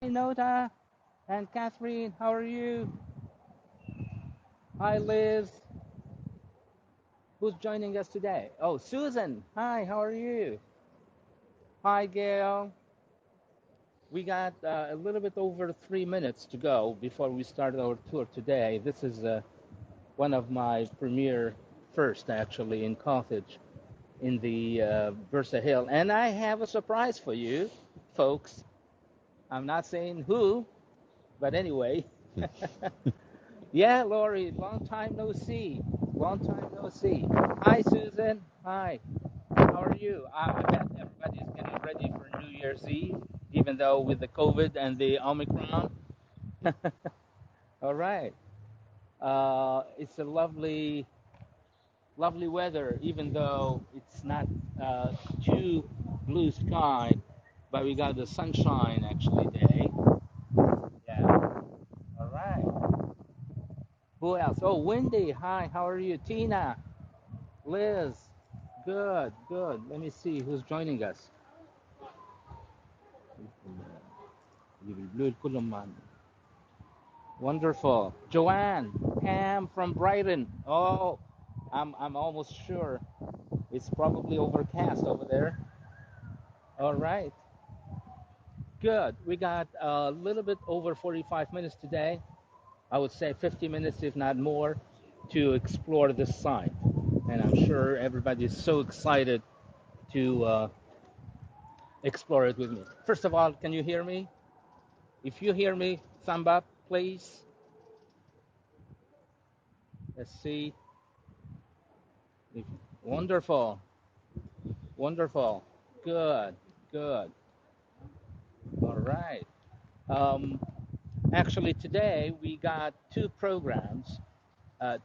Nota and Catherine, how are you? Hi, Liz. Who's joining us today? Oh, Susan. Hi, how are you? Hi, Gail. We got a little bit over 3 minutes to go before we start our tour today. This is one of my premier first, actually, in Carthage, in the Byrsa Hill. And I have a surprise for you, folks. I'm not saying who, but anyway. Yeah, Lori, long time no see. Long time no see. Hi, Susan. Hi. How are you? I bet everybody's getting ready for New Year's Eve, even though with the COVID and the Omicron. All right. It's a lovely, lovely weather, even though it's not too blue sky, but we got the sunshine actually day. Yeah. All right. Who else? Oh, Wendy. Hi. How are you? Tina. Liz. Good. Good. Let me see who's joining us. Wonderful. Joanne, Pam from Brighton. Oh, I'm almost sure it's probably overcast over there. All right. Good. We got a little bit over 45 minutes today. I would say 50 minutes, if not more, to explore this site. And I'm sure everybody is so excited to explore it with me. First of all, can you hear me? If you hear me, thumb up, please. Let's see. Wonderful. Wonderful. Good. Good. All right. Um, Actually, today we got two programs,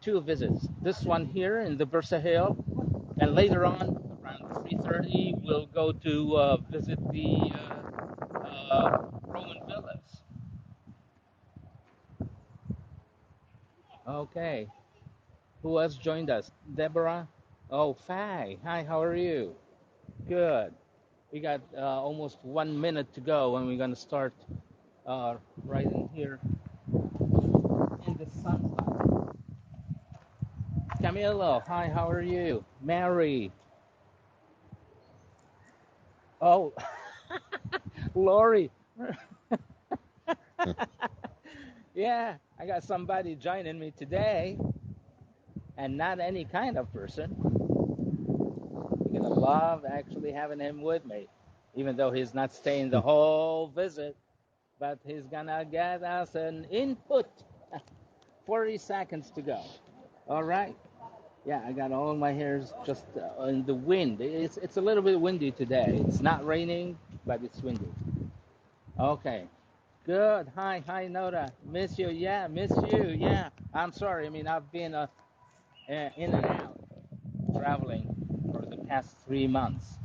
two visits. This one here in the Byrsa Hill, and later on, around 3:30, we'll go to visit the Roman villas. Okay. Who else joined us? Deborah? Oh, Faye. Hi, how are you? Good. We got almost 1 minute to go, and we're going to start right in here in the sunlight. Camilo, hi, how are you? Mary. Oh, Lori. Yeah, I got somebody joining me today, and not any kind of person. You're gonna love actually having him with me, even though he's not staying the whole visit, but he's gonna get us an input. 40 seconds to go. All right. Yeah, I got all my hairs just in the wind. It's a little bit windy today. It's not raining, but it's windy. Okay. Good. Hi, Nora. Miss you. Yeah, miss you. Yeah. I'm sorry. I mean, I've been in and out traveling for the past 3 months,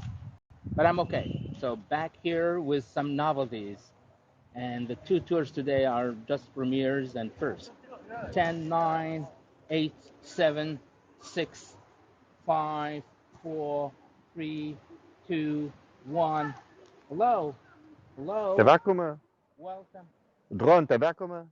but I'm okay. So back here with some novelties, and the two tours today are just premieres and first. 10, 9, 8, 7, 6, 5, 4, 3, 2, 1. Hello. Hello. تبعكم Welcome. درون تبعكم.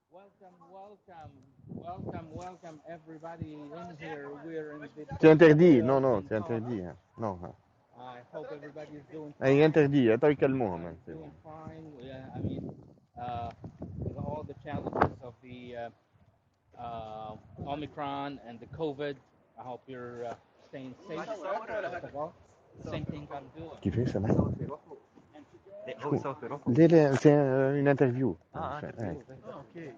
Welcome, everybody in here. We're in the C'est Byrsa interdit. Non, Hill non, in c'est Carthage. interdit. Non. I hope everybody is doing Il est fine. interdit. Attends, يكلموهم. Doing fine. Yeah, I mean, with all the challenges of the Omicron and the COVID, I hope you're staying safe. First of all, same thing I'm doing. كيف هيك سمعت؟ هو يصوت يروحوا. لا لا c'est une interview. اوكي.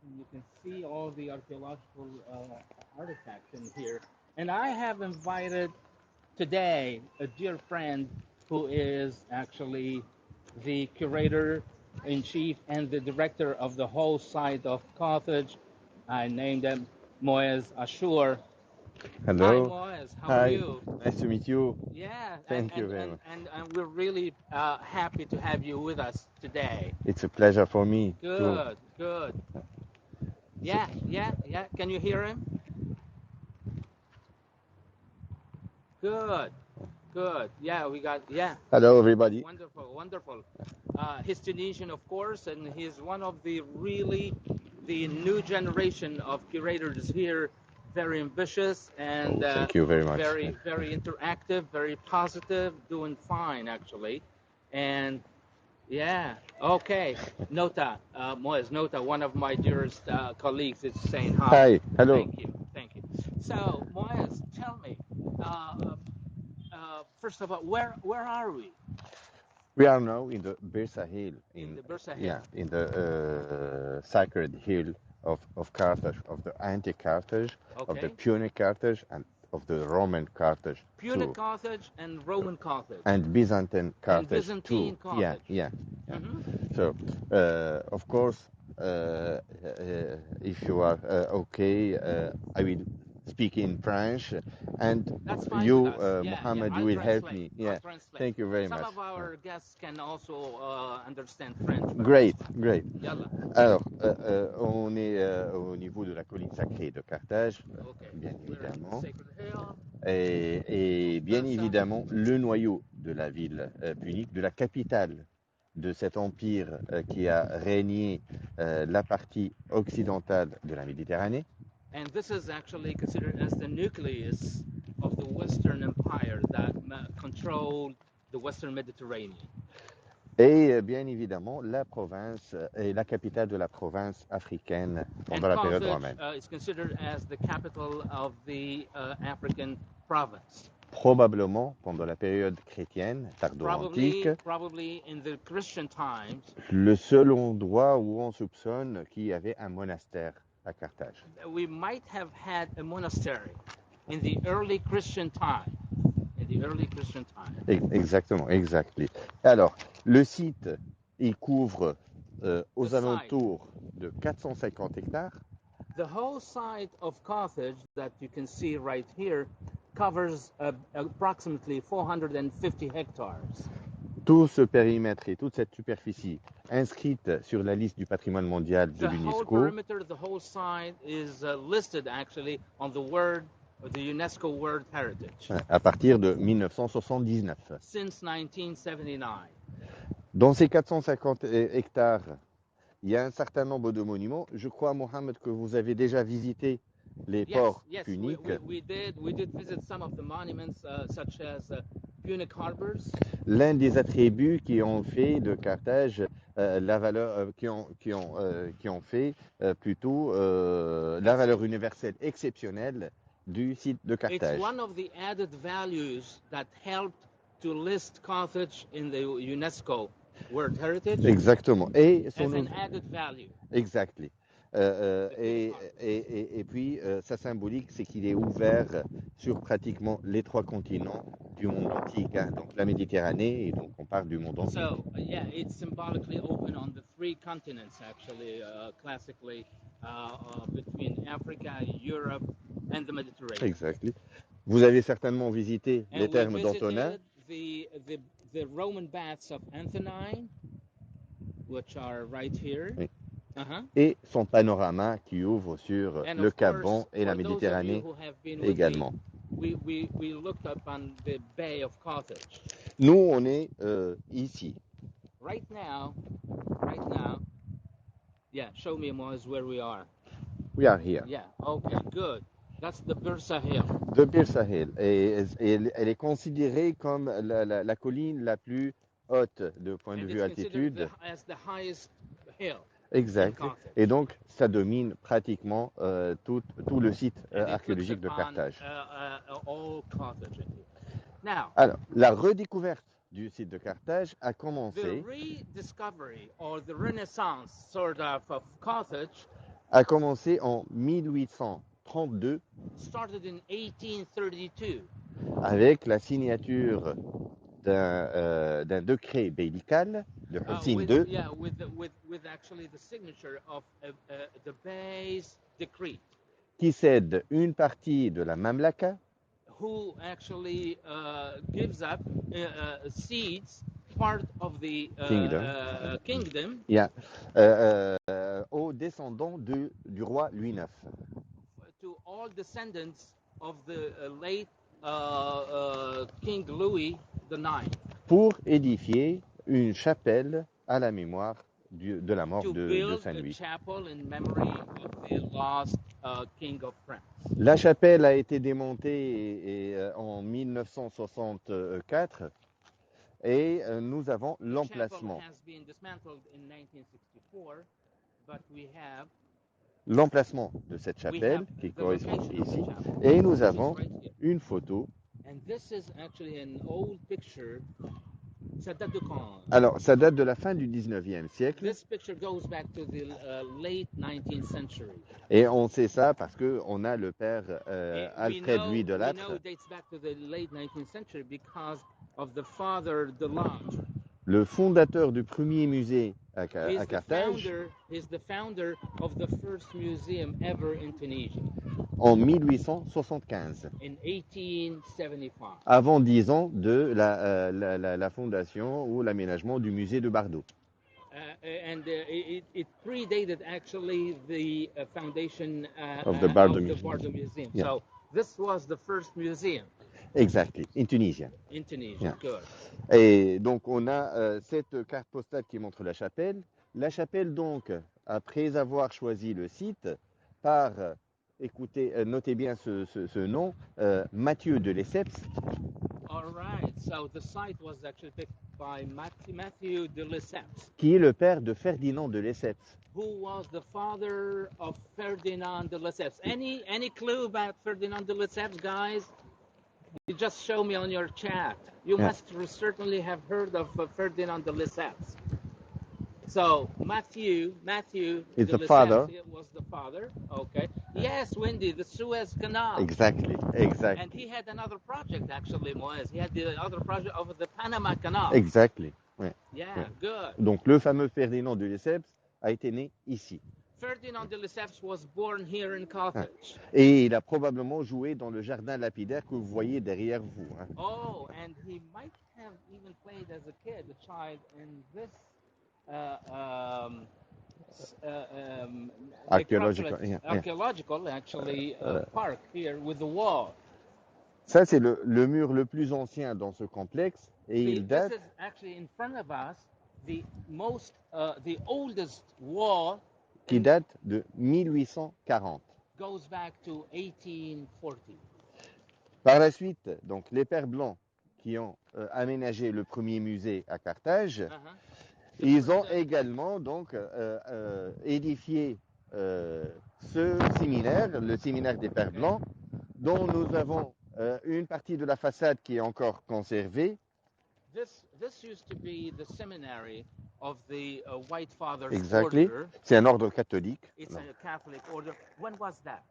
You can see all the archaeological artifacts in here. And I have invited today a dear friend who is actually the curator in chief and the director of the whole site of Carthage. I named him Moez Achour. Hello. Hi, Moez. How are Hi. you? Nice to meet you. Yeah, Thank you very much. and we're really happy to have you with us today. It's a pleasure for me too. Good, good. Yeah. Can you hear him? Good. Good. Yeah, we got, yeah. Hello, everybody. Wonderful, wonderful. He's Tunisian, of course, and he's one of the new generation of curators here. Very ambitious and Thank you very much. very, very interactive, very positive, doing fine, actually. And yeah, okay. Nota, Moez, Nota, one of my dearest colleagues is saying hi. Hi, hello. Thank you, thank you. So, Moez, tell me, first of all, where are we? We are now in the Byrsa hill. In the Byrsa hill. Yeah, in the sacred hill of Carthage, of the antique Carthage, of the Okay. Punic Carthage, and of the Roman Carthage Punic too. Carthage and Roman Carthage. And Byzantine Carthage Byzantine too. Yeah, Carthage. yeah. Mhm. So, of course, if you are okay, I will speak in French, and That's fine you, with us. Yeah, Mohammed, I'll you will help translate. me. I'll Yeah, translate. thank you very Some much. of our guests can also understand French. But Great, that's fine. great. Yalla. Alors, on est au niveau de la colline sacrée de Carthage, Okay. bien We're in évidemment, Sacred Hill. et bien Byrsa. évidemment le noyau de la ville punique, de la capitale de cet empire qui a régné la partie occidentale de la Méditerranée. And this is actually considered as the nucleus of the Western Empire that controlled the Western Mediterranean. Et bien évidemment la province et la capitale de la province africaine pendant la période romaine. Is considered as the capital of the African province. Probablement pendant la période chrétienne tardo-antique, Probably in the Christian times, le seul endroit où on soupçonne qu'il y avait un monastère à Carthage. we might have had a monastery in the early Christian time. Exactement, exactly. Alors, le site, il couvre aux alentours de 450 hectares. The whole site of Carthage that you can see right here covers approximately 450 hectares. Tout ce périmètre et toute cette superficie inscrite sur la liste du patrimoine mondial de l'UNESCO. The whole perimeter, the whole site is listed actually on the UNESCO World Heritage. À partir de 1979. Since 1979. Dans ces 450 hectares, il y a un certain nombre de monuments. Je crois, Mohamed, que vous avez déjà visité les ports puniques. We did visit some of the monuments such as Punic harbors. L'un des attributs qui ont fait de Carthage la valeur, qui ont fait plutôt la valeur universelle exceptionnelle du site de Carthage. It's one of the added values that helped to list Carthage in the UNESCO World Heritage. Exactement. Et as an added value. Exactly. Et puis, sa symbolique, c'est qu'il est ouvert sur pratiquement les 3 continents du monde antique, hein, donc la Méditerranée, et donc on parle du monde antique. So, yeah, it's symbolically open on the 3 continents, actually, classically, between Africa, Europe, and the Mediterranean. Exactly. Vous avez certainement visité les thermes d'Antonin. The Roman baths of Antonine, which are right here. Oui. Et son panorama qui ouvre sur le Gabon et la Méditerranée également. We looked up on the Bay of Carthage. Nous, on est ici. Right now, yeah, show me, Moez, where we are. We are here. Yeah, okay, good. That's the Byrsa Hill. The Byrsa Hill. Et elle est considérée comme la colline la plus haute de point de vue altitude. As the highest hill. Exact. Et donc, ça domine pratiquement tout le site archéologique de Carthage. Alors, la redécouverte du site de Carthage a commencé. The rediscovery or the renaissance sort of Carthage a commencé en 1832. Started in 1832. Avec la signature d'un décret bélical de Hussein II. Yeah, with actually the signature of the Bey's decree. Qui cède une partie de la Mamlaka. Who actually gives up cedes part of the kingdom. Yeah. Aux descendants du roi Louis IX. To all descendants of the late King Louis IX. Pour édifier une chapelle à la mémoire de la mort To de build a Saint-Louis. chapel in memory of the lost King of France. La chapelle a été démontée en 1964 et nous avons The chapel l'emplacement. has been dismantled in 1964, but we have L'emplacement de cette chapelle qui correspond ici et nous avons une photo. And this is actually an old picture. Ça date de quand? Alors, ça date de la fin du 19e siècle. This picture goes back to the late 19th century. Et on sait ça parce qu'on a le père Alfred Louis de We know Lattre, it dates back to the late 19th century because of the father Delange. le fondateur du premier musée à Carthage, He's the founder of the first museum ever in Tunisia en 1875, in 1875. avant 10 ans de la fondation ou l'aménagement du musée de Bardo. It predated actually the foundation Of the Bardo Museum. Yeah. So this was the first museum Exactly, in Tunisia. in Tunisia. Yeah. Good. Et donc on a cette carte postale qui montre la chapelle. La chapelle donc, après avoir choisi le site, par, écoutez, notez bien ce nom, Mathieu de Lesseps. All right. So the site was actually picked by Matthew de Lesseps, Qui est le père de Ferdinand de Lesseps. who was the father of Ferdinand de Lesseps. Any clue about Ferdinand de Lesseps, guys? You just show me on your chat. You must certainly have heard of Ferdinand de Lesseps. So Matthew Is de the father. Lesseps was the father. Okay. Yes, Wendy, the Suez Canal. Exactly. And he had another project actually, Moez. He had the other project of the Panama Canal. Exactly. Ouais. Yeah, Ouais. good. Donc le fameux Ferdinand de Lesseps a été né ici. Ferdinand de Lesseps was born here in Carthage. Et il a probablement joué dans le jardin lapidaire que vous voyez derrière vous. Hein. Oh, and he might have even played as a kid, a child, in this archaeological actually park here with the wall. Ça, c'est le mur le plus ancien dans ce complexe et il date. This is actually in front of us the oldest wall. Qui date de 1840. Goes back to 1840. Par la suite, donc les pères blancs qui ont aménagé le premier musée à Carthage, ils ont également donc édifié ce séminaire, le séminaire des pères blancs, dont nous avons une partie de la façade qui est encore conservée. This used to be the seminary of the White Fathers Exactly. Order. C'est un ordre catholique. It's a Catholic order. When was that?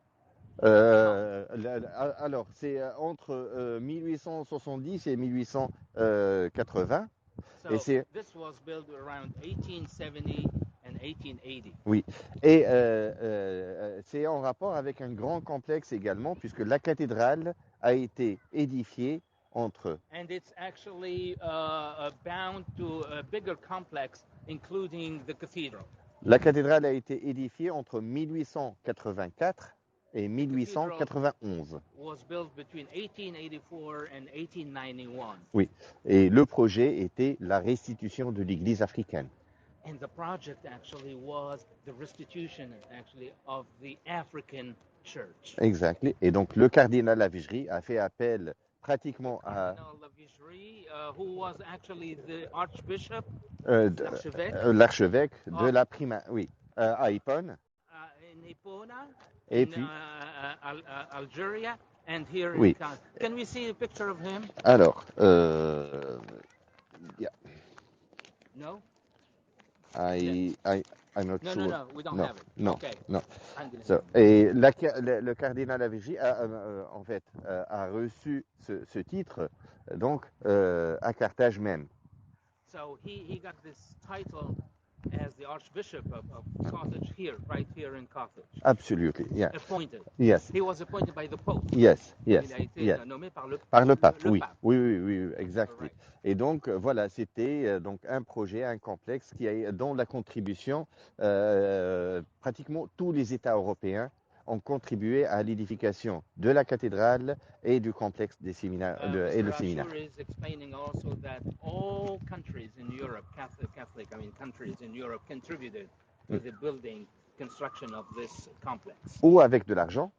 Alors, c'est entre 1870 et 1880. So et c'est, this was built around 1870 and 1880. Oui, et c'est en rapport avec un grand complexe également, puisque la cathédrale a été édifiée entre. And it's actually bound to a bigger complex, including the cathedral. La cathédrale a été édifiée entre 1884 et 1891. Was built between 1884 and 1891. Oui, et le projet était la restitution de l'église africaine. And the project actually was the restitution actually of the African church. Exactly. Et donc le cardinal Lavigerie a fait appel pratiquement à who was actually the archbishop, l'archevêque de la Prima, oui, à Ipone. In Ipona, et in puis Algeria, and here oui. in Carthage. Can we see a picture of him? Alors, yeah. No. I'm not no, sure. No, we don't have it. Non, okay. non. So, et le cardinal Lavigerie en fait a reçu ce titre donc à Carthage même. So he got this title as the Archbishop of Carthage right here in Carthage. Absolutely, yeah. Appointed. Yes. He was appointed by the Pope. Yes. Il a été nommé par le pape. Le oui. pape. Oui, exactement. Right. Et donc voilà, c'était donc un projet, un complexe dont la contribution, pratiquement tous les États européens ont contribué à l'édification de la cathédrale et du complexe des séminaires et le Mr. séminaire. Achour is explaining also that all countries in Europe, Catholic countries in Europe contributed to the building, construction of this complex. Ou avec de l'argent,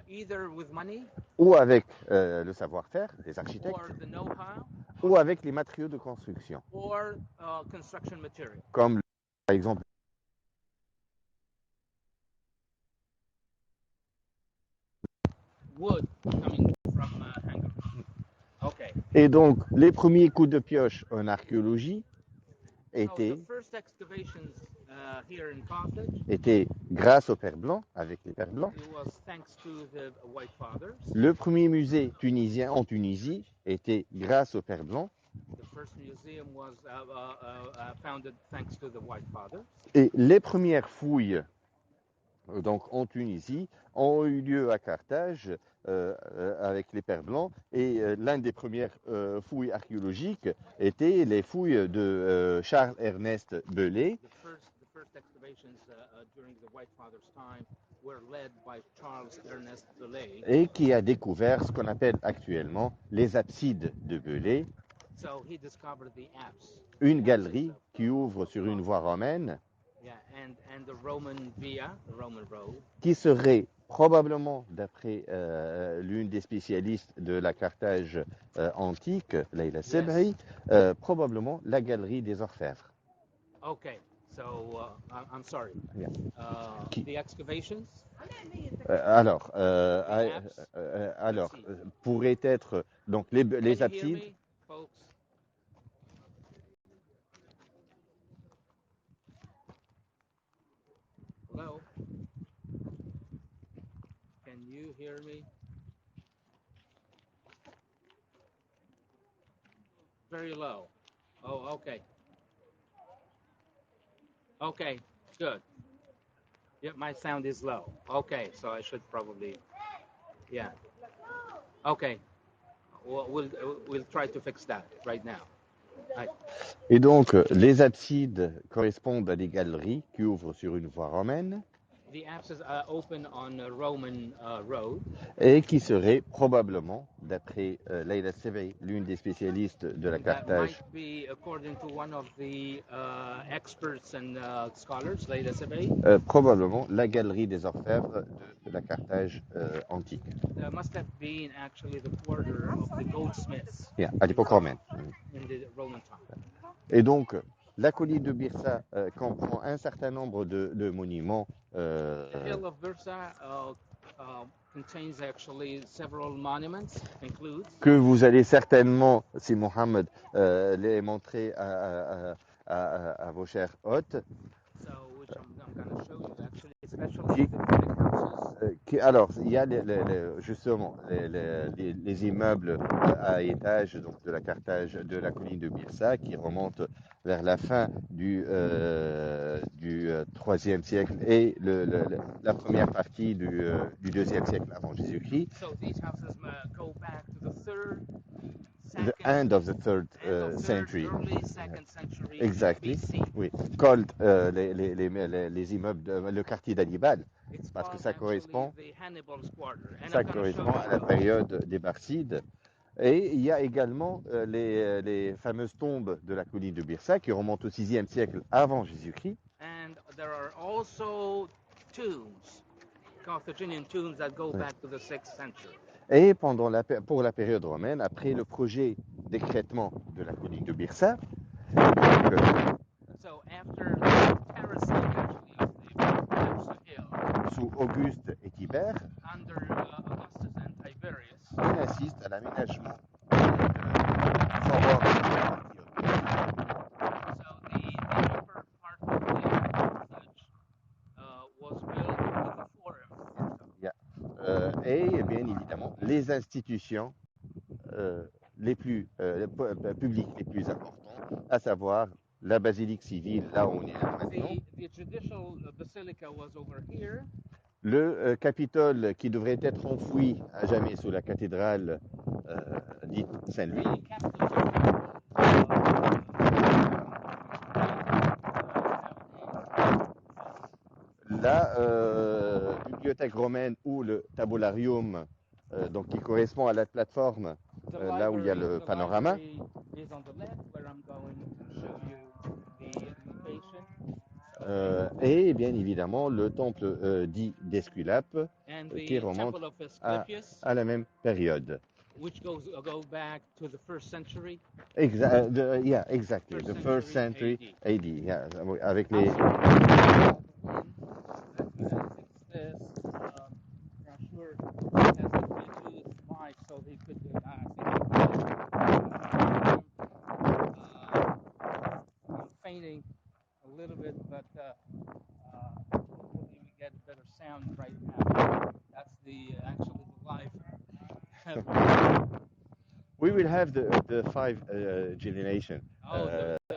Either with money ou avec le savoir-faire des architectes, or the know-how ou avec les matériaux de construction, or construction material. comme par exemple. Wood coming from Hungary. Okay. Et donc, les premiers coups de pioche en archéologie So étaient, the first excavations here in Carthage, étaient grâce aux Pères Blancs, avec les Pères Blancs. it was thanks to the White Fathers. Le premier musée tunisien en Tunisie était grâce aux Pères Blancs. The first museum was founded thanks to the White Fathers. Et les premières fouilles donc en Tunisie ont eu lieu à Carthage avec les Pères Blancs. Et l'une des premières fouilles archéologiques était les fouilles de Charles-Ernest Belay. The first excavations during the White Fathers' time were led by Charles Ernest Belay. Et qui a découvert ce qu'on appelle actuellement les absides de Belay. So he discovered the apse. Une galerie qui ouvre sur une voie romaine. Yeah, and the Roman via, the Roman road. Qui serait probablement, d'après l'une des spécialistes de la Carthage antique, Leila Sebri, probablement la galerie des Orfèvres. Okay, so I'm sorry. Yeah. The excavations? Alors, pourrait être donc les absides. Hello? Can you hear me? Very low. Oh, okay. Okay, good. Yeah, my sound is low. Okay, so I should probably, yeah. Okay, we'll try to fix that right now. Et donc, les absides correspondent à des galeries qui ouvrent sur une voie romaine. The apses are open on a Roman road. Et qui serait probablement, d'après Leila Sebri, l'une des spécialistes de la Carthage. That might be, according to one of the experts and scholars, Leila Sebri. Probablement la galerie des Orfèvres de la Carthage antique. That must have been actually the quarter of the goldsmiths. Yeah, à l'époque romaine. In the Roman time. Et donc, la colline de Byrsa comprend un certain nombre de monuments. The hill of Byrsa contains actually several monuments, includes. Que vous allez certainement, si Mohamed les montrer à vos chers hôtes. So, which I'm going to show you actually, especially the brick houses. Alors, il y a justement les immeubles à étage donc de la Carthage, de la colline de Byrsa, qui remontent vers la fin du IIIe siècle et la première partie du IIe siècle avant Jésus-Christ. So these houses go back to the The end of the third century. Early second century Exactly. BC. Oui. Called les immeubles, le quartier d'Hannibal, parce que ça correspond à la période des Barcides. Et il y a également les fameuses tombes de la colline de Byrsa qui remontent au VIe siècle avant Jésus-Christ. And there are also tombs, Carthaginian tombs that go back to the 6th century. Et pour la période romaine, après le projet d'écrêtement de la colline de Byrsa, so after the terracing actually of the Byrsa Hill, sous Auguste et Tibère, under Augustus and Tiberius, on assiste à l'aménagement forward. So the upper part of the Carthage was built with the forum. Yeah. Et bien évidemment, les institutions les plus publiques les plus importantes, à savoir la basilique civile, là où on est maintenant. The judicial basilica was over here. Le Capitole qui devrait être enfoui à jamais sous la cathédrale dite Saint-Louis. La bibliothèque romaine ou le tabularium, donc qui correspond à la plateforme là où il y a le panorama. Et bien évidemment le temple dit d'Esculape qui remonte à la même période. Which go back to the first century. Yeah, exactly. The first century AD. Yeah, avec les. Achour has a Bluetooth mic, so he could. I'm fainting a little bit, but hopefully we get better sound right now. That's actually the live. We will have the 5 generation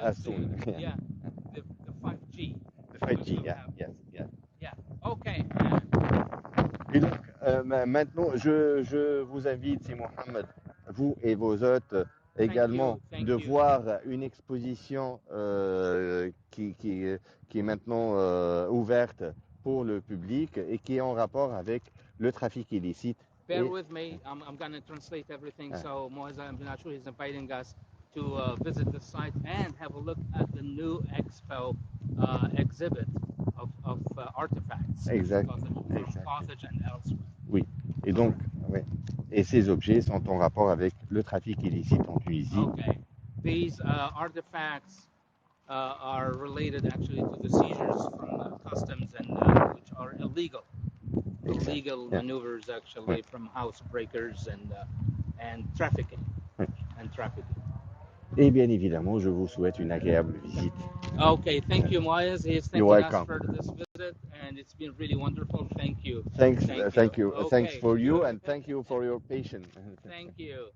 as soon. Yeah, the 5G. The 5G, yeah, yes, yeah. Yeah, okay. Et donc, maintenant, je vous invite, c'est Mohamed, vous et vos hôtes également, de voir une exposition qui est maintenant ouverte pour le public et qui est en rapport avec le trafic illicite. Bear with me, I'm going to translate everything. So Moez bin Achour is inviting us to visit the site and have a look at the new expo exhibit of artifacts from Carthage and elsewhere. Oui, et donc, ouais. Et ces objets sont en rapport avec le trafic illicite en Tunisie. Okay, these artifacts are related actually to the seizures from customs and which are illegal maneuvers actually from house breakers and trafficking. Et bien évidemment, je vous souhaite une agréable visite. Okay, thank you, Moez. He's thanking us for this visit, and it's been really wonderful. Thank you. Thank you. Okay, thanks for you, and thank you for your patience. Thank you.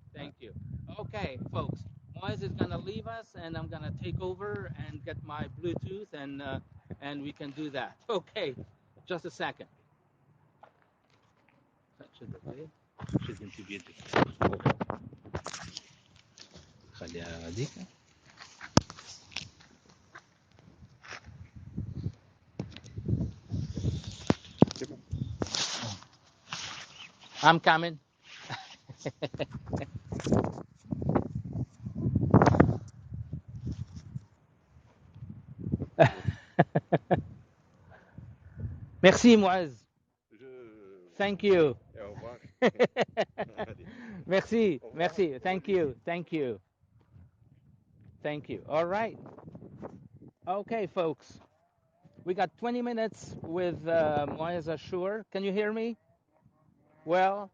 Okay, folks, Moez is gonna leave us, and I'm gonna take over and get my Bluetooth, and we can do that. Okay, just a second. Should introduce it. خليها هذيك. I'm coming. Merci, Moez. Thank you. Merci. Thank you. All right. Okay, folks. We got 20 minutes with Moez Achour. Can you hear me? Well.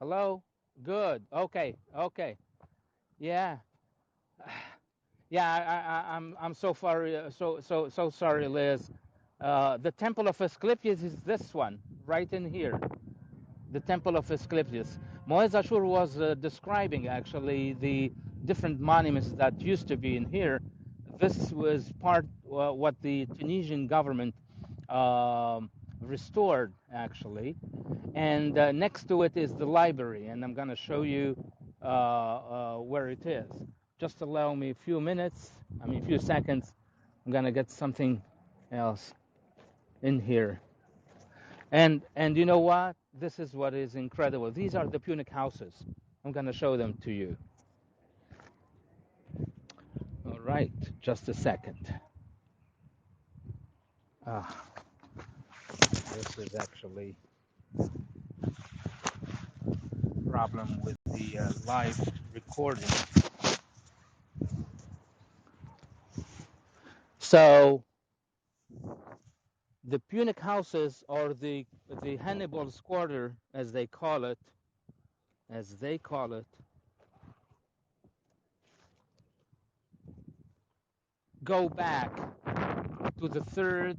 Hello? Good. Okay. Yeah. Yeah, I'm so sorry, Liz. The Temple of Asclepius is this one, right in here. The Temple of Asclepius. Moez Achour was describing actually the different monuments that used to be in here. This was part what the Tunisian government restored actually, and next to it is the library, and I'm going to show you where it is. Just allow me a few seconds. I'm going to get something else in here. And you know what? This is what is incredible. These are the Punic houses. I'm going to show them to you. All right, just a second. This is actually a problem with the live recording. So the Punic houses, or the Hannibal's quarter, as they call it, go back to the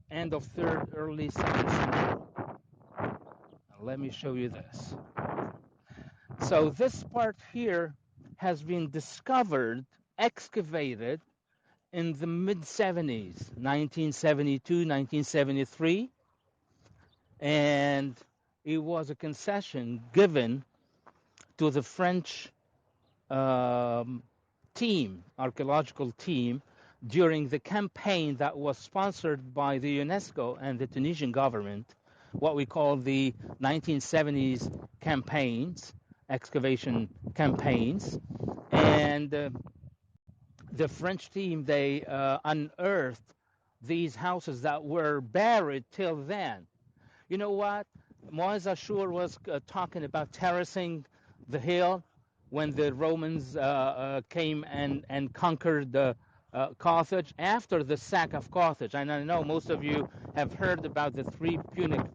end of third, early second century. Now, let me show you this. So this part here has been discovered, excavated in the mid-70s, 1972, 1973, and it was a concession given to the French archaeological team during the campaign that was sponsored by the UNESCO and the Tunisian government, what we call the 1970s campaigns, excavation campaigns. And the French team, they unearthed these houses that were buried till then. You know what? Moez Achour was talking about terracing the hill when the Romans came and conquered Carthage after the sack of Carthage. And I know most of you have heard about the three Punic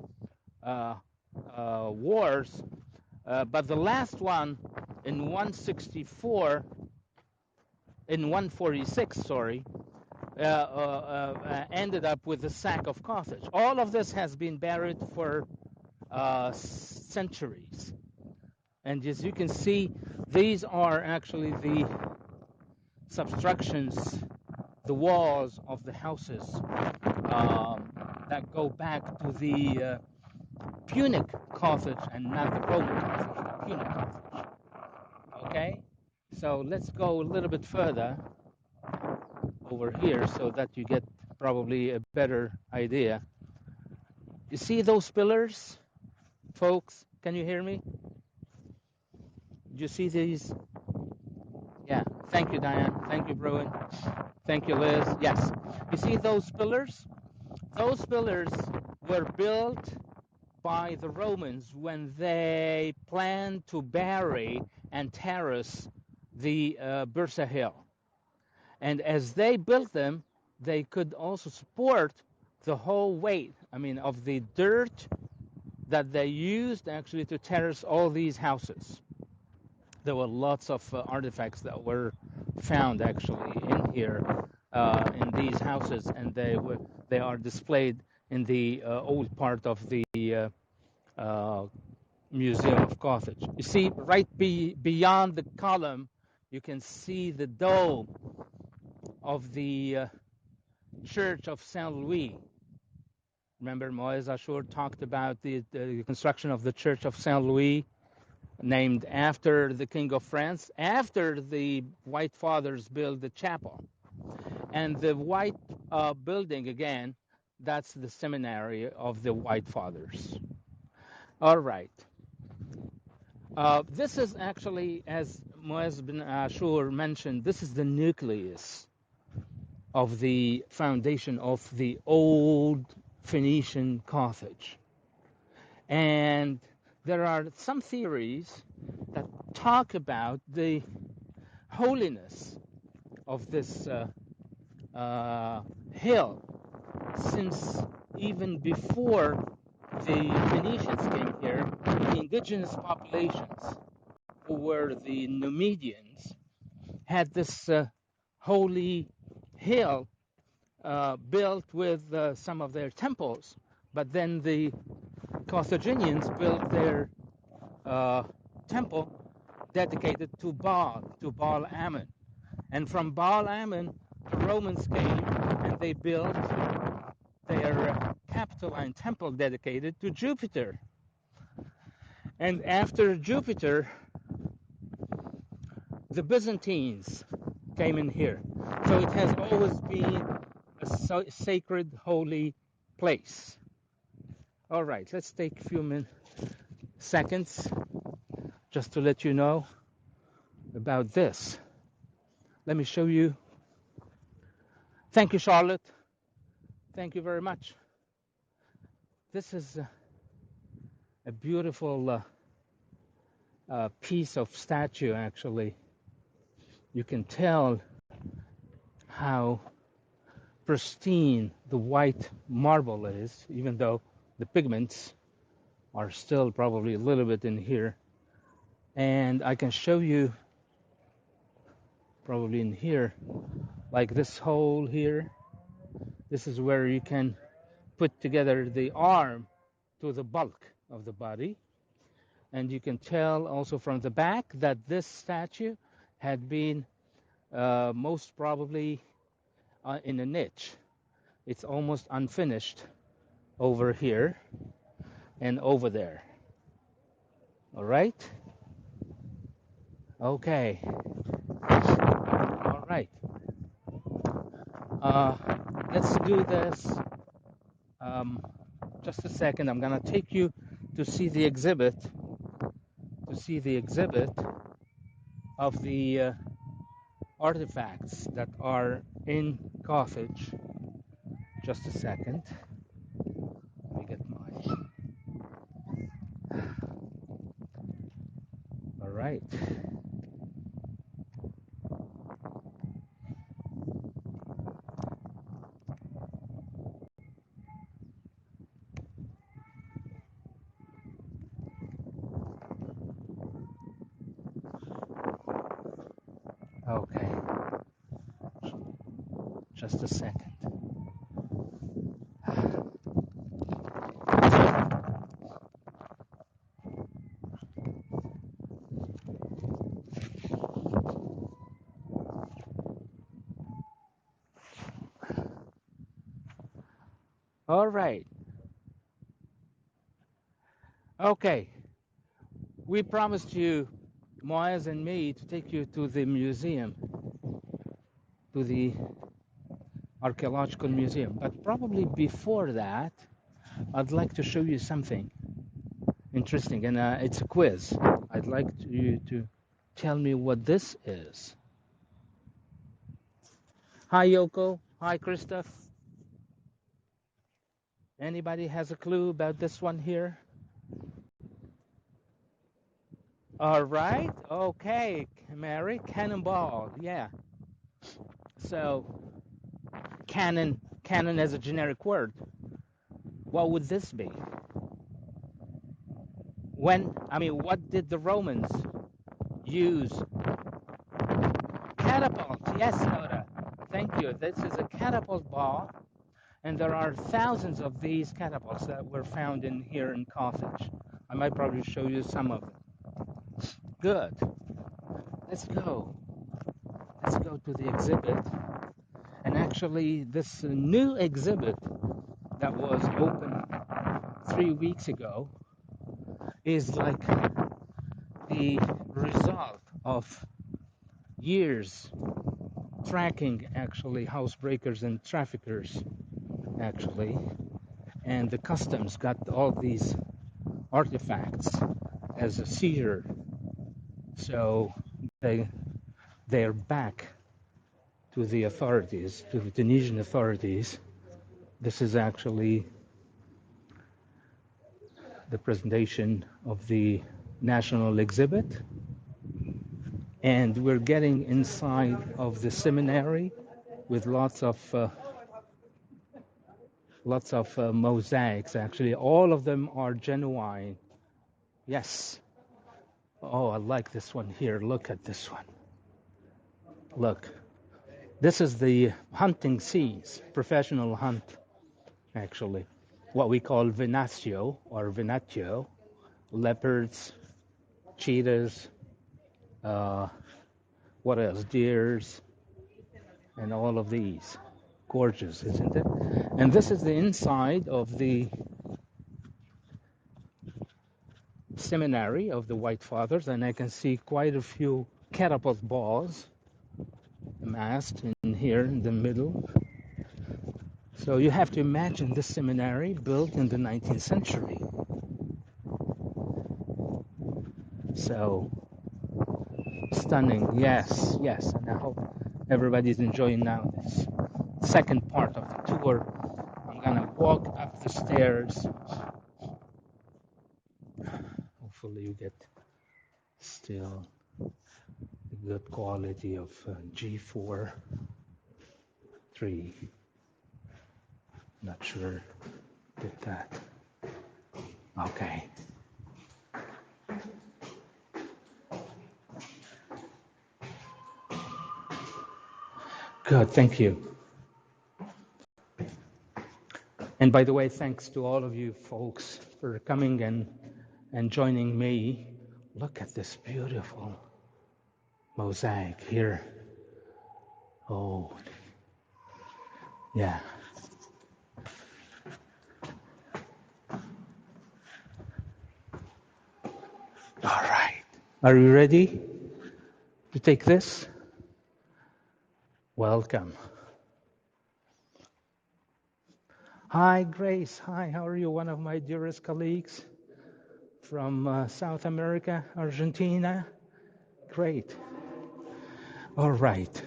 wars, but the last one in 164, in 146, sorry, ended up with the sack of Carthage. All of this has been buried for centuries. And as you can see, these are actually the substructions, the walls of the houses that go back to the Punic Carthage and not the Roman Carthage, the Punic Carthage. Okay? So let's go a little bit further over here so that you get probably a better idea. You see those pillars, folks? Can you hear me? Do you see these? Yeah. Thank you, Diane. Thank you, Bruin. Thank you, Liz. Yes. You see those pillars? Those pillars were built by the Romans when they planned to bury and terrace the Byrsa hill. And as they built them, they could also support the whole weight, of the dirt that they used actually to terrace all these houses. There were lots of artifacts that were found actually in here, in these houses, and they are displayed in the old part of the Museum of Carthage. You see, right beyond the column, you can see the dome of the Church of Saint Louis. Remember, Moez Achour talked about the construction of the Church of Saint Louis, named after the King of France, after the White Fathers built the chapel. And the white building, again, that's the seminary of the White Fathers. All right. This is actually, as Moez bin Achour mentioned, this is the nucleus of the foundation of the old Phoenician Carthage. And there are some theories that talk about the holiness of this hill, since even before the Phoenicians came here, the indigenous populations, who were the Numidians, had this holy hill built with some of their temples, but then the Carthaginians built their temple dedicated to Baal Ammon. And from Baal Ammon, the Romans came and they built their Capitoline temple dedicated to Jupiter. And after Jupiter, the Byzantines came in here. So it has always been a sacred, holy place. All right, let's take a few seconds just to let you know about this. Let me show you. Thank you, Charlotte. Thank you very much. This is a beautiful piece of statue, actually. You can tell how pristine the white marble is, even though the pigments are still probably a little bit in here. And I can show you probably in here, like this hole here. This is where you can put together the arm to the bulk of the body. And you can tell also from the back that this statue had been most probably in a niche. It's almost unfinished over here and over there. All right? Okay. All right. Let's do this. Just a second. I'm gonna take you to see the exhibit. Of the artifacts that are in Carthage. Just a second. Let me get my. All right. Okay. Just a second. All right. Okay. We promised you, Moez and me, to take you to the museum, to the archaeological museum. But probably before that, I'd like to show you something interesting, and it's a quiz. I'd like you to tell me what this is. Hi, Yoko. Hi, Christoph. Anybody has a clue about this one here? All right. Okay, Mary. Cannonball. Yeah. So, cannon as a generic word. What would this be? What did the Romans use? Catapult. Yes, Noda. Thank you. This is a catapult ball, and there are thousands of these catapults that were found here in Carthage. I might probably show you some of them. Good. Let's go. Let's go to the exhibit. And actually, this new exhibit that was open 3 weeks ago is like the result of years tracking actually housebreakers and traffickers actually, and the customs got all these artifacts as a seizure, so they're back to the authorities, to the Tunisian authorities. This is actually the presentation of the national exhibit, and we're getting inside of the seminary with lots of mosaics. Actually, all of them are genuine. Yes. Oh, I like this one here. Look at this one. Look, this is the hunting seas, professional hunt, actually. What we call venatio or venatio, leopards, cheetahs, what else? Deers, and all of these. Gorgeous, isn't it? And this is the inside of the seminary of the White Fathers, and I can see quite a few catapult balls massed in here in the middle. So you have to imagine this seminary built in the 19th century. So stunning, yes, yes. And I hope everybody's enjoying now this second part of the tour. I'm gonna walk up the stairs. Hopefully you get still a good quality of G4, 3. Not sure did that. Okay. Good, thank you. And by the way, thanks to all of you folks for coming and joining me. Look at this beautiful mosaic here. Oh, yeah. All right. Are you ready to take this? Welcome. Hi, Grace. Hi, how are you? One of my dearest colleagues from South America, Argentina. Great. All right.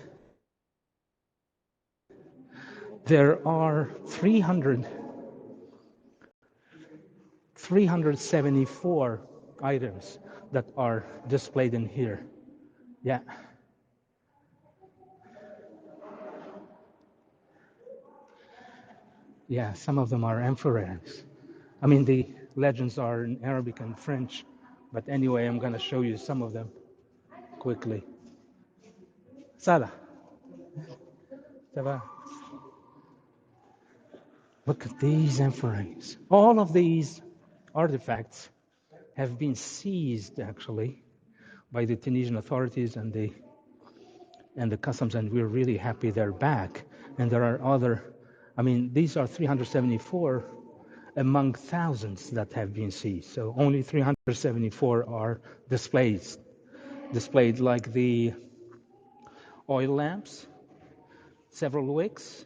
There are 374 items that are displayed in here. Yeah. Yeah, some of them are amphoras. I mean, the legends are in Arabic and French, but anyway, I'm going to show you some of them quickly. Salah, ça va? Look at these amphoras. All of these artifacts have been seized, actually, by the Tunisian authorities and the customs, and we're really happy they're back. And there are other, I mean, these are 374 among thousands that have been seized. So only 374 are displayed like the oil lamps, several wicks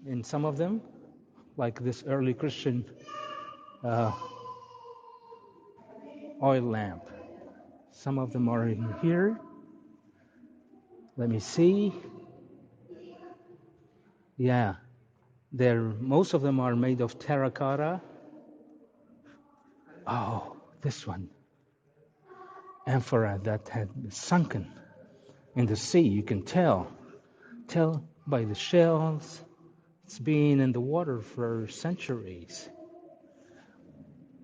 in some of them, like this early Christian oil lamp. Some of them are in here. Let me see. Yeah, most of them are made of terracotta. Oh, this one, amphora that had sunken in the sea. You can tell by the shells. It's been in the water for centuries.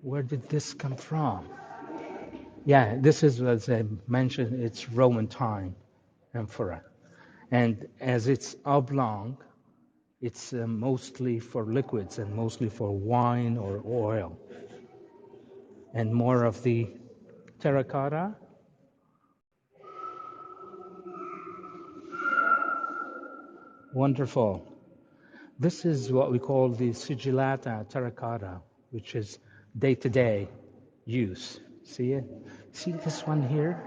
Where did this come from? Yeah, this is, as I mentioned, it's Roman time amphora. And as it's oblong, it's mostly for liquids and mostly for wine or oil. And more of the terracotta. Wonderful. This is what we call the sigillata terracotta, which is day-to-day use. See it? See this one here?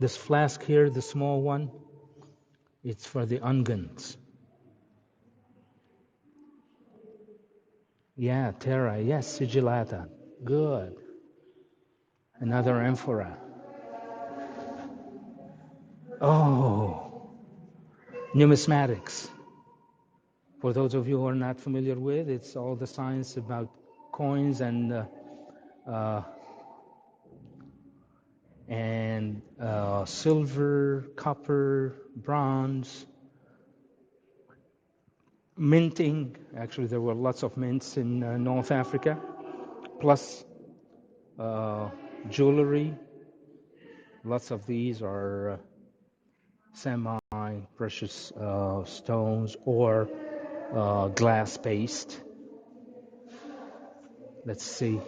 This flask here, the small one, it's for the unguents. Yeah, terra, yes, sigillata. Good. Another amphora. Oh, numismatics. For those of you who are not familiar with, it's all the science about coins and silver, copper, bronze, minting. Actually, there were lots of mints in North Africa, plus jewelry. Lots of these are semi-precious stones or glass-based. Let's see.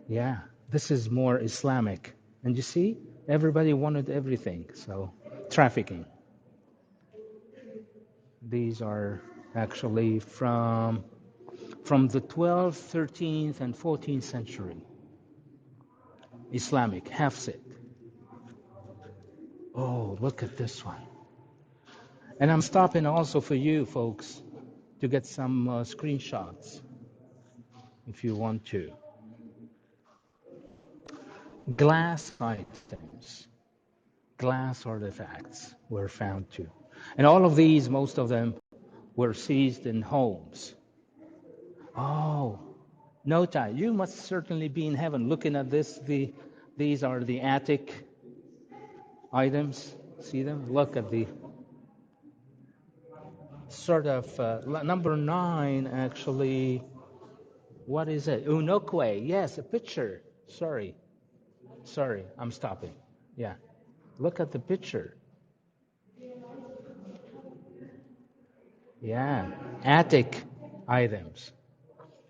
Yeah, this is more Islamic. And you see, everybody wanted everything, so trafficking. These are actually from the 12th, 13th, and 14th century. Islamic, Hafsid. Oh, look at this one. And I'm stopping also for you folks to get some screenshots if you want to. Glass items, glass artifacts were found too. And all of these, most of them, were seized in homes. Oh, Nota, you must certainly be in heaven looking at this. These are the attic items. See them? Look at the sort of number 9, actually. What is it? Unokwe. Yes, a picture. Sorry, I'm stopping. Yeah, look at the picture. Yeah, attic items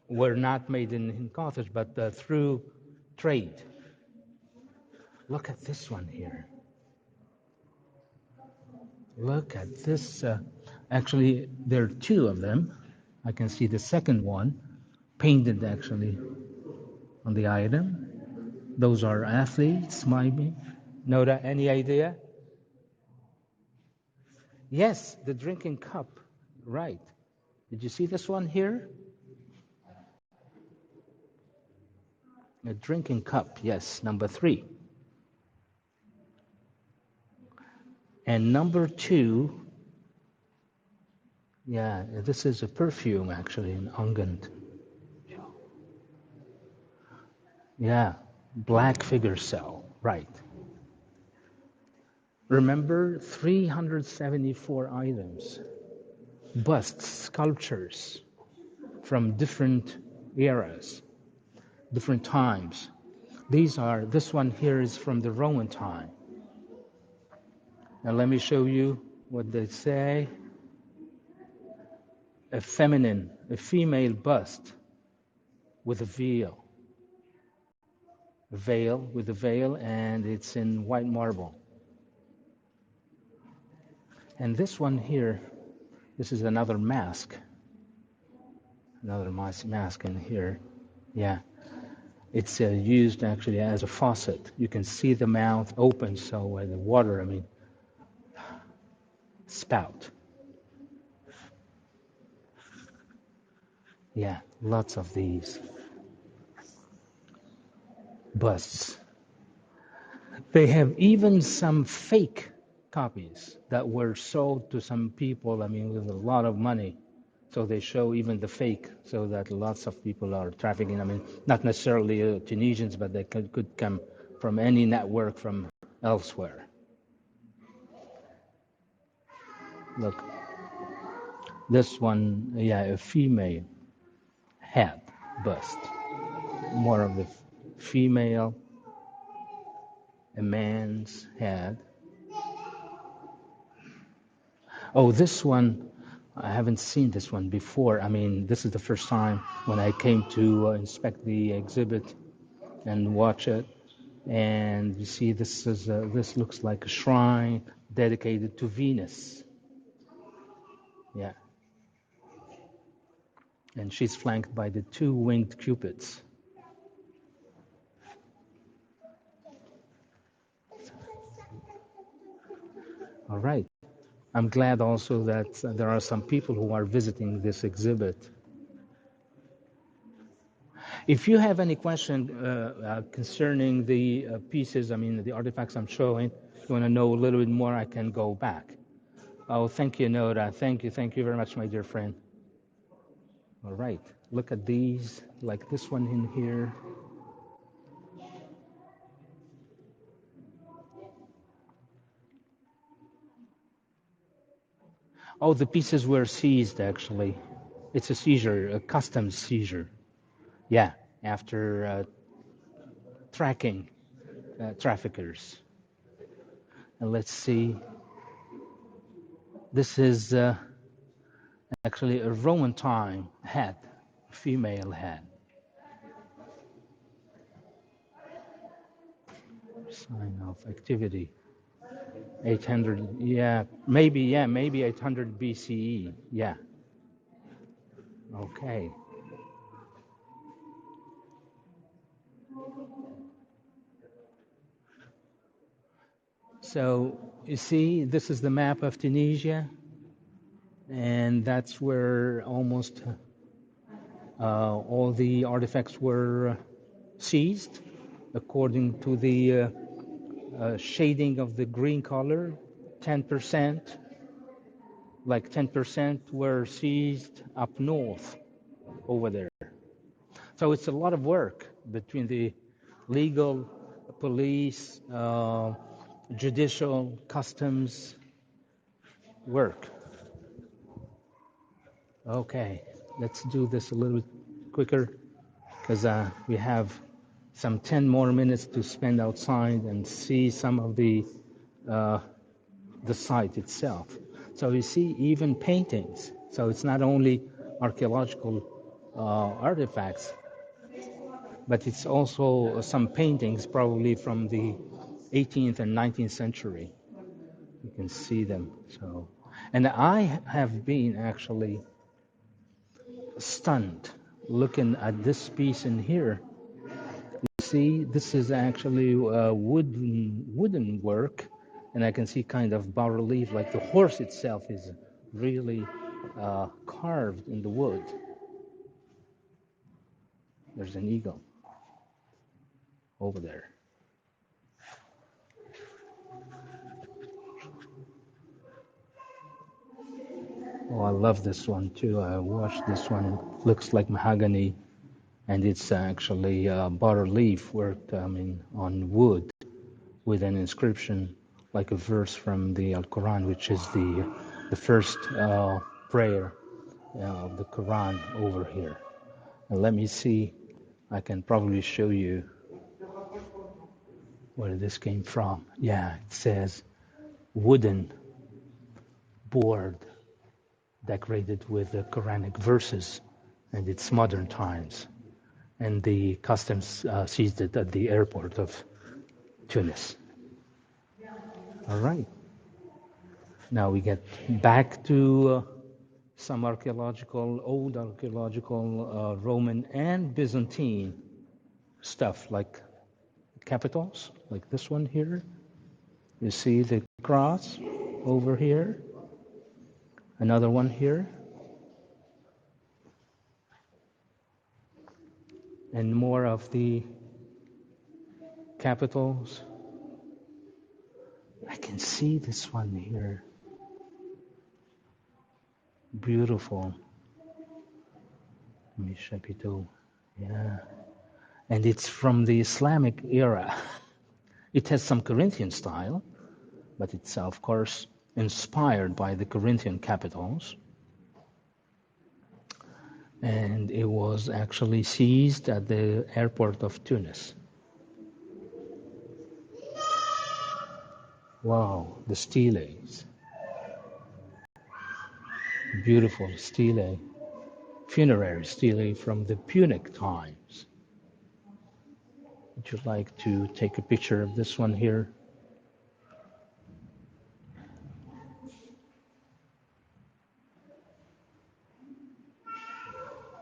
were not made in Carthage, but through trade. Look at this one here. Look at this. Actually, there are 2 of them. I can see the second one painted actually on the item. Those are athletes, maybe. Nora, any idea? Yes, the drinking cup Right. Did you see this one here? A drinking cup, yes, number 3. And number 2, yeah, this is a perfume actually, an unguent. Yeah, black figure cell, right. Remember, 374 items, busts, sculptures from different eras, different times. This one here is from the Roman time. Now let me show you what they say. A female bust with a veil. With a veil, and it's in white marble. And this one here, this is another mask. Another mask in here. Yeah. It's used actually as a faucet. You can see the mouth open, so the water, spout. Yeah, lots of these busts. They have even some fake copies that were sold to some people, with a lot of money. So they show even the fake, so that lots of people are trafficking. Not necessarily Tunisians, but they could come from any network from elsewhere. Look, this one, a female head bust. More of the female, a man's head. Oh, this one, I haven't seen this one before. This is the first time when I came to inspect the exhibit and watch it. And you see, this looks like a shrine dedicated to Venus. Yeah. And she's flanked by the 2 winged cupids. All right. I'm glad also that there are some people who are visiting this exhibit. If you have any question concerning the pieces, the artifacts I'm showing, you want to know a little bit more, I can go back. Oh, thank you, Nora. Thank you very much, my dear friend. All right, look at these, like this one in here. Oh, the pieces were seized, actually. It's a seizure, a customs seizure. Yeah, after tracking traffickers. And let's see. This is actually a Roman time head, female head. Sign of activity. 800, maybe 800 BCE. Yeah. Okay. So you see, this is the map of Tunisia, and that's where almost all the artifacts were seized, according to the shading of the green color. 10%, like 10% were seized up north over there. So it's a lot of work between the legal, police, judicial, customs work. Okay, let's do this a little bit quicker because we have some 10 more minutes to spend outside and see some of the site itself. So you see even paintings. So it's not only archaeological artifacts, but it's also some paintings probably from the 18th and 19th century. You can see them. So, and I have been actually stunned looking at this piece in here. You see, this is actually wooden work, and I can see kind of bas relief, like the horse itself is really carved in the wood. There's an eagle over there. Oh, I love this one too. I watched this one. It looks like mahogany, and it's actually bas-relief worked, on wood with an inscription like a verse from the Quran, which is the first prayer of the Quran over here. And let me see. I can probably show you where this came from. Yeah, it says wooden board decorated with the Quranic verses, and it's modern times. And the customs seized it at the airport of Tunis. All right. Now we get back to some old archaeological Roman and Byzantine stuff, like capitals, like this one here. You see the cross over here. Another one here. And more of the capitals. I can see this one here. Beautiful. Chapiteau. Yeah. And it's from the Islamic era. It has some Corinthian style, but it's, of course, inspired by the Corinthian capitals. And it was actually seized at the airport of Tunis. Wow, the steles. Beautiful stele. Funerary stele from the Punic times. Would you like to take a picture of this one here?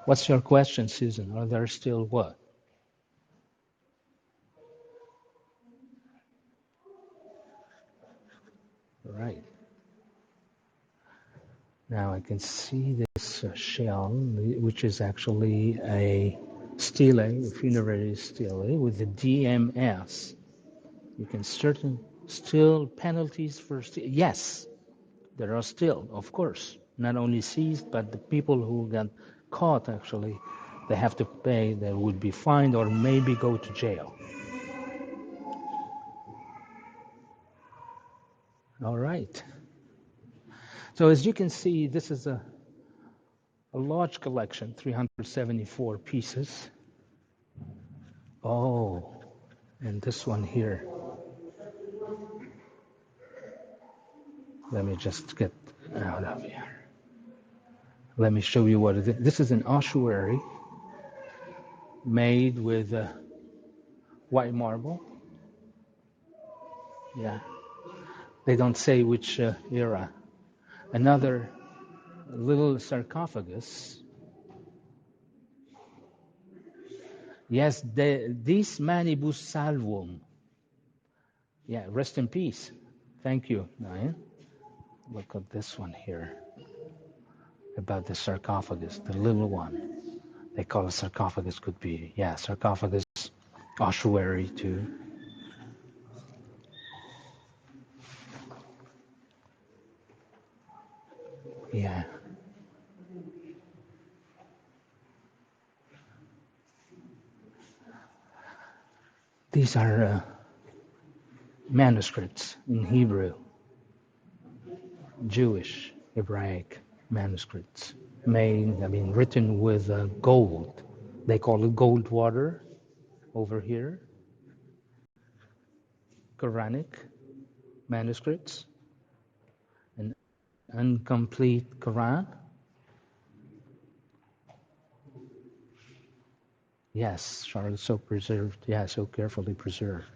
What's your question, Susan? Are there still what? Right. Now I can see this shell, which is actually a stele, a funerary stele, with the DMS. You can still penalties for yes, there are still, of course, not only seized, but the people who got caught actually, they have to pay. They would be fined or maybe go to jail. All right. So as you can see, this is a large collection, 374 pieces. Oh, and this one here. Let me just get out of here. Let me show you what it is. This is an ossuary made with white marble. Yeah. They don't say which era. Another little sarcophagus. Yes, this manibus salvum. Yeah, rest in peace. Thank you, Ryan. Look at this one here. About the sarcophagus, the little one. They call it sarcophagus, could be, yeah, sarcophagus, ossuary too. Yeah. These are manuscripts in Hebrew, Jewish, Hebraic manuscripts, written with gold. They call it gold water over here. Quranic manuscripts, an incomplete Quran. Yes, Charlotte, so preserved. Yeah, so carefully preserved.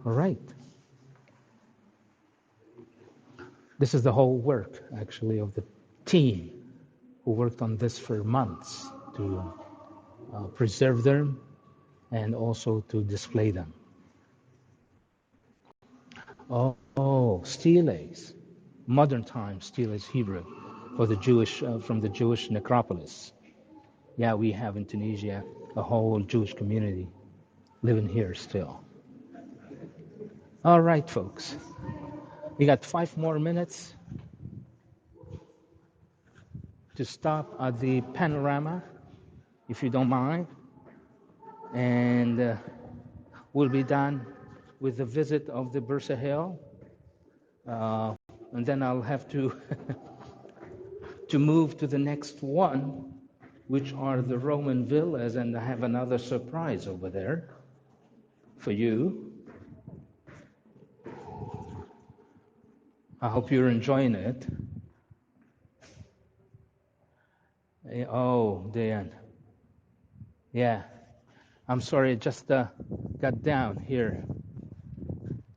All right. This is the whole work, actually, of the team who worked on this for months to preserve them and also to display them. Oh, steles. Modern times, steles Hebrew. for the Jewish from the Jewish necropolis. Yeah, we have in Tunisia a whole Jewish community living here still. All right, folks. We got 5 more minutes to stop at the panorama, if you don't mind. And we'll be done with the visit of the Byrsa Hill. And then I'll have to to move to the next one, which are the Roman villas, and I have another surprise over there for you. I hope you're enjoying it. Oh, Dan. Yeah. I'm sorry, it just got down here.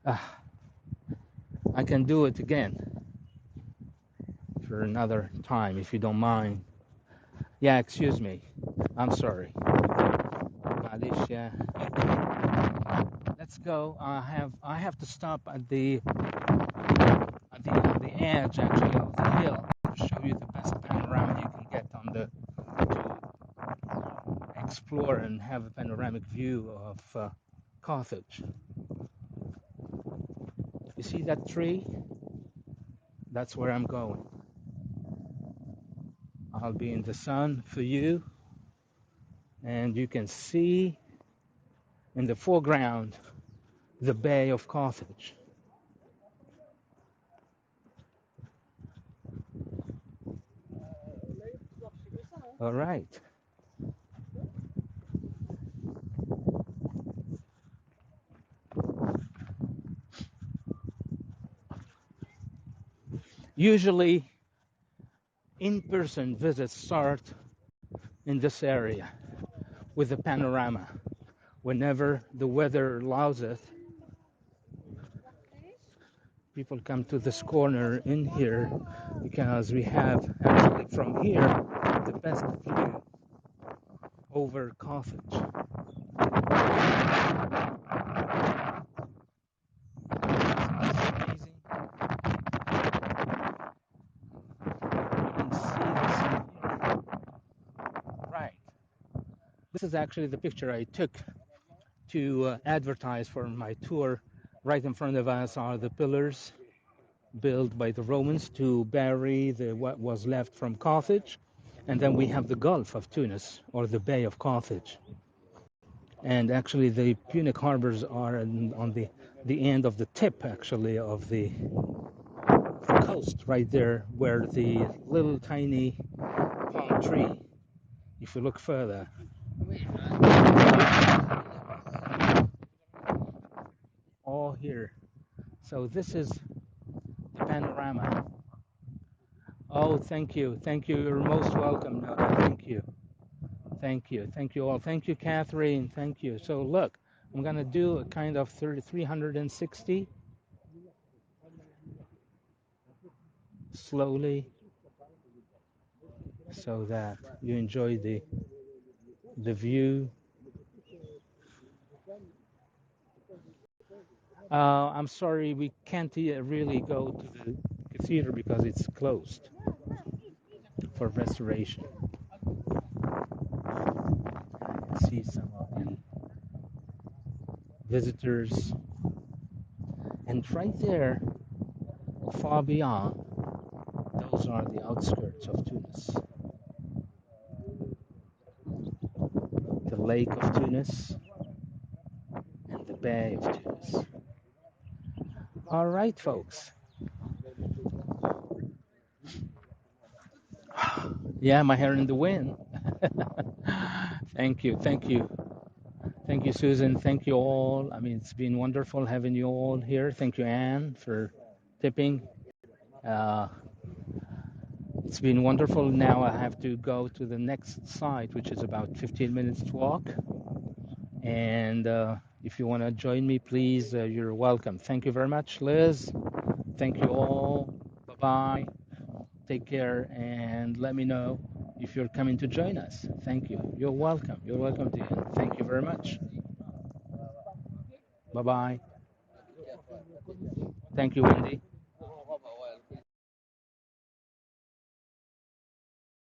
I can do it again for another time, if you don't mind. Yeah, excuse me. I'm sorry. Malish, yeah. Let's go. I have to stop at the edge actually of the hill to show you the best panorama you can get on the to explore and have a panoramic view of Carthage. You see that tree? That's where I'm going. I'll be in the sun for you, and you can see in the foreground the Bay of Carthage. All right. Usually, in-person visits start in this area with a panorama. Whenever the weather allows it, people come to this corner in here because we have actually from here the best view over Carthage. Amazing. You can see this in here. Right. This is actually the picture I took to advertise for my tour. Right in front of us are the pillars built by the Romans to bury what was left from Carthage. And then we have the Gulf of Tunis, or the Bay of Carthage. And actually the Punic harbors are on the end of the tip, actually, of the coast, right there, where the little tiny palm tree, if you look further, all here. So this is the panorama. Oh, thank you. Thank you. You're most welcome. No, thank you. Thank you. Thank you all. Thank you, Catherine. Thank you. So look, I'm going to do a kind of 360 slowly so that you enjoy the view. I'm sorry, we can't really go to the cathedral because it's closed for restoration. I can see some of the visitors. And right there, far beyond, those are the outskirts of Tunis. The Lake of Tunis and the Bay of Tunis. All right, folks. Yeah, my hair in the wind. Thank you, thank you. Thank you, Susan. Thank you all. I mean, it's been wonderful having you all here. Thank you, Anne, for tipping. It's been wonderful. Now I have to go to the next site, which is about 15 minutes walk. And if you want to join me, please, you're welcome. Thank you very much, Liz. Thank you all. Bye-bye. Take care, and let me know if you're coming to join us. Thank you. You're welcome. You're welcome, Dean. Thank you very much. Bye-bye. Thank you, Wendy.